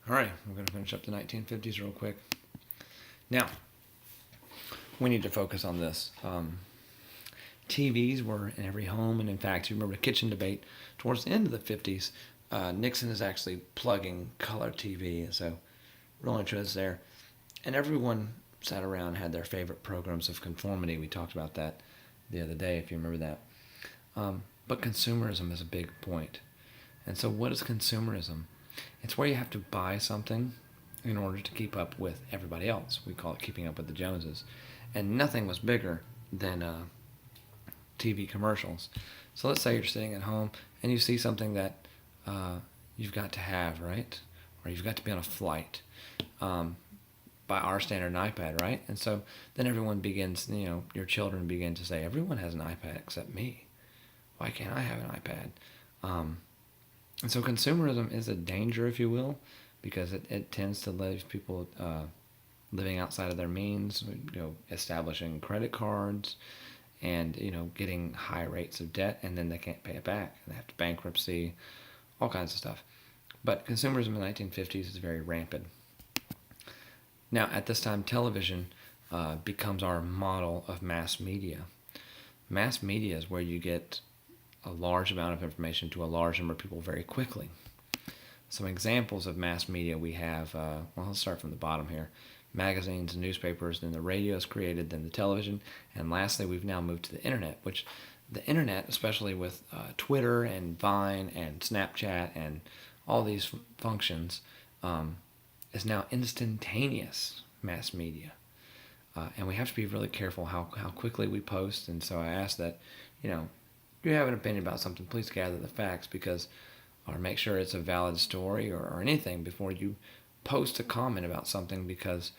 All right, we're going to finish up the 1950s real quick. Now, we need to focus on this. TVs were in every home, and in fact, you remember the kitchen debate towards the end of the 50s. Nixon is actually plugging color TV, and so real interest there. And everyone sat around, had their favorite programs of conformity. We talked about that the other day, if you remember that. But consumerism is a big point. And so, what is consumerism? It's where you have to buy something in order to keep up with everybody else. We call it keeping up with the Joneses. And nothing was bigger than TV commercials. So let's say you're sitting at home and you see something that you've got to have, right? Or you've got to be on a flight. By our standard, an iPad, right? And so then everyone begins, your children begin to say, everyone has an iPad except me. Why can't I have an iPad? And so consumerism is a danger, if you will, because it tends to leave people living outside of their means, establishing credit cards and, getting high rates of debt, and then they can't pay it back. And they have to bankruptcy, all kinds of stuff. But consumerism in the 1950s is very rampant. Now, at this time, television becomes our model of mass media. Mass media is where you get a large amount of information to a large number of people very quickly. Some examples of mass media we have, let's start from the bottom here. Magazines, newspapers, then the radio is created, then the television, and lastly, we've now moved to the internet, which the internet, especially with Twitter and Vine and Snapchat and all these functions, is now instantaneous mass media. And we have to be really careful how quickly we post. And so I ask that, if you have an opinion about something, please gather the facts or make sure it's a valid story or anything before you post a comment about something, because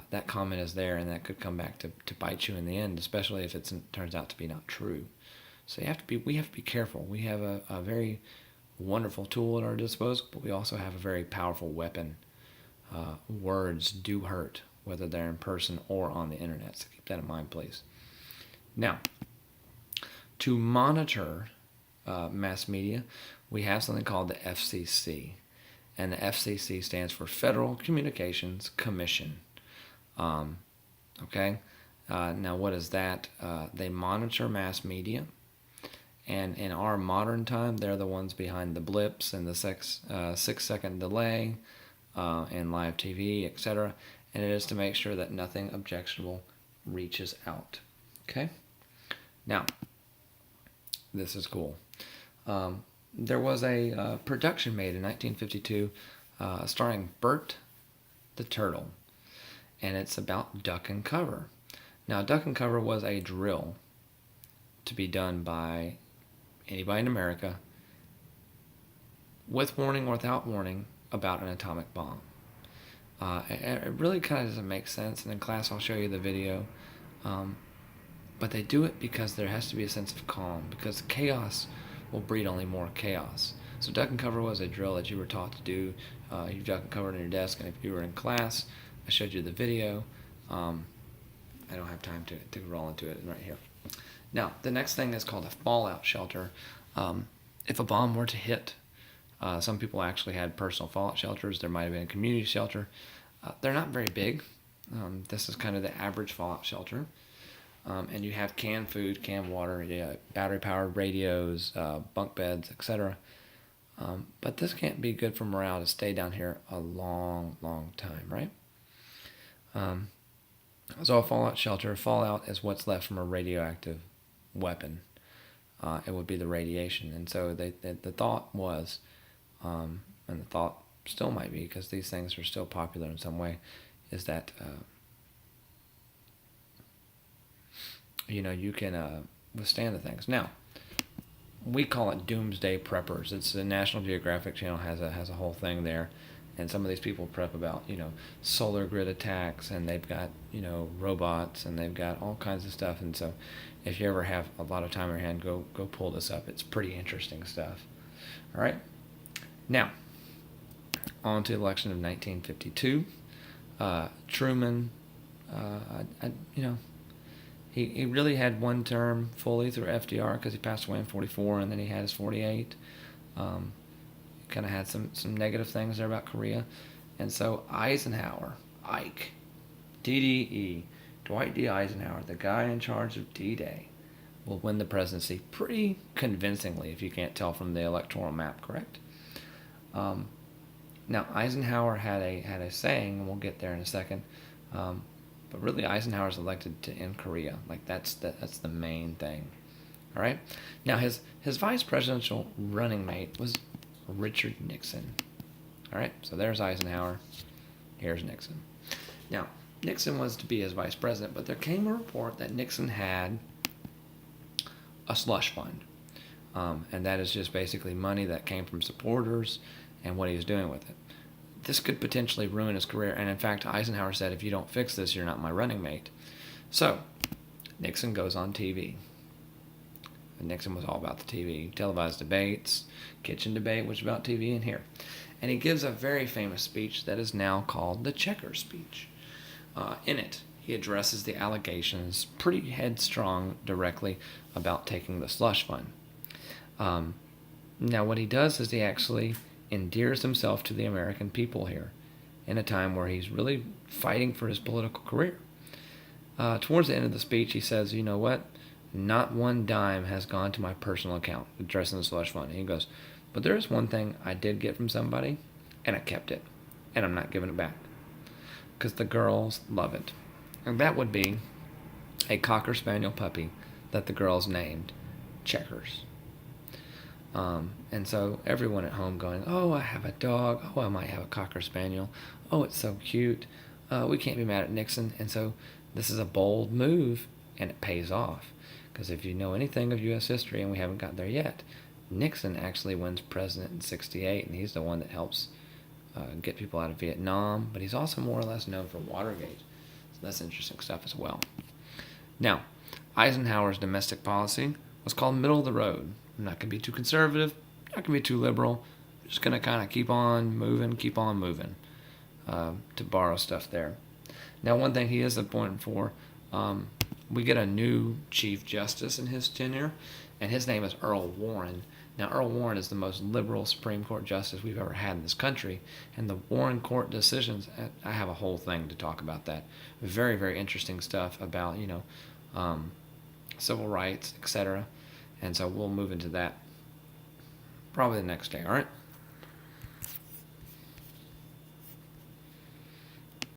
that comment is there and that could come back to bite you in the end, especially if it turns out to be not true. So we have to be careful. We have a very wonderful tool at our disposal, but we also have a very powerful weapon. Words do hurt, whether they're in person or on the internet, so keep that in mind, please. Now, to monitor mass media, we have something called the FCC, and the FCC stands for Federal Communications Commission. Okay? Now, what is that? They monitor mass media, and in our modern time, they're the ones behind the blips and the 6-second delay, and live TV, etc. And it is to make sure that nothing objectionable reaches out. Okay? Now, this is cool. There was a production made in 1952 starring Bert the Turtle, and it's about duck and cover. Now, duck and cover was a drill to be done by anybody in America, with warning or without warning, about an atomic bomb. It really kind of doesn't make sense, and in class I'll show you the video. But they do it because there has to be a sense of calm, because chaos will breed only more chaos. So duck and cover was a drill that you were taught to do. You duck and covered on your desk, and if you were in class, I showed you the video. I don't have time to roll into it right here. Now, the next thing is called a fallout shelter. If a bomb were to hit, some people actually had personal fallout shelters. There might have been a community shelter. They're not very big. This is kind of the average fallout shelter. And you have canned food, canned water, battery-powered radios, bunk beds, etc. But this can't be good for morale to stay down here a long, long time, right? So a fallout shelter, fallout is what's left from a radioactive weapon. It would be the radiation. And so the thought was, and the thought still might be, because these things are still popular in some way, is that you can withstand the things. Now, we call it doomsday preppers. It's the National Geographic Channel has a whole thing there, and some of these people prep about solar grid attacks, and they've got robots, and they've got all kinds of stuff. And so, if you ever have a lot of time on your hand, go pull this up. It's pretty interesting stuff. All right. Now, on to the election of 1952. Truman, he really had one term fully through FDR, because he passed away in 44, and then he had his 48. kind of had some negative things there about Korea. And so Eisenhower, Ike, DDE, Dwight D. Eisenhower, the guy in charge of D-Day, will win the presidency pretty convincingly, if you can't tell from the electoral map, correct? Now, Eisenhower had a saying, and we'll get there in a second, but really Eisenhower's elected to end Korea. Like, that's the main thing. All right? Now, his vice presidential running mate was Richard Nixon. All right? So there's Eisenhower. Here's Nixon. Now, Nixon was to be his vice president, but there came a report that Nixon had a slush fund. And that is just basically money that came from supporters and what he was doing with it. This could potentially ruin his career, and in fact, Eisenhower said, if you don't fix this, you're not my running mate. So, Nixon goes on TV. And Nixon was all about the TV, televised debates, kitchen debate, which is about TV in here. And he gives a very famous speech that is now called the Checker speech. In it, he addresses the allegations pretty headstrong directly about taking the slush fund. Now, what he does is he actually endears himself to the American people here in a time where he's really fighting for his political career. Towards the end of the speech, he says, you know what? Not one dime has gone to my personal account, addressing the slush fund. And he goes, but there is one thing I did get from somebody, and I kept it, and I'm not giving it back, because the girls love it. And that would be a Cocker Spaniel puppy that the girls named Checkers. And so everyone at home going, oh, I have a dog. Oh, I might have a Cocker Spaniel. Oh, it's so cute. We can't be mad at Nixon. And so this is a bold move, and it pays off. Because if you know anything of U.S. history, and we haven't got there yet, Nixon actually wins president in 1968, and he's the one that helps get people out of Vietnam. But he's also more or less known for Watergate. So that's interesting stuff as well. Now, Eisenhower's domestic policy was called middle of the road. I'm not going to be too conservative, not going to be too liberal. I'm just going to kind of keep on moving, to borrow stuff there. Now, one thing he is appointed for, we get a new Chief Justice in his tenure, and his name is Earl Warren. Now, Earl Warren is the most liberal Supreme Court justice we've ever had in this country, and the Warren Court decisions, I have a whole thing to talk about that. Very, very interesting stuff about, civil rights, etc., and so we'll move into that probably the next day, all right?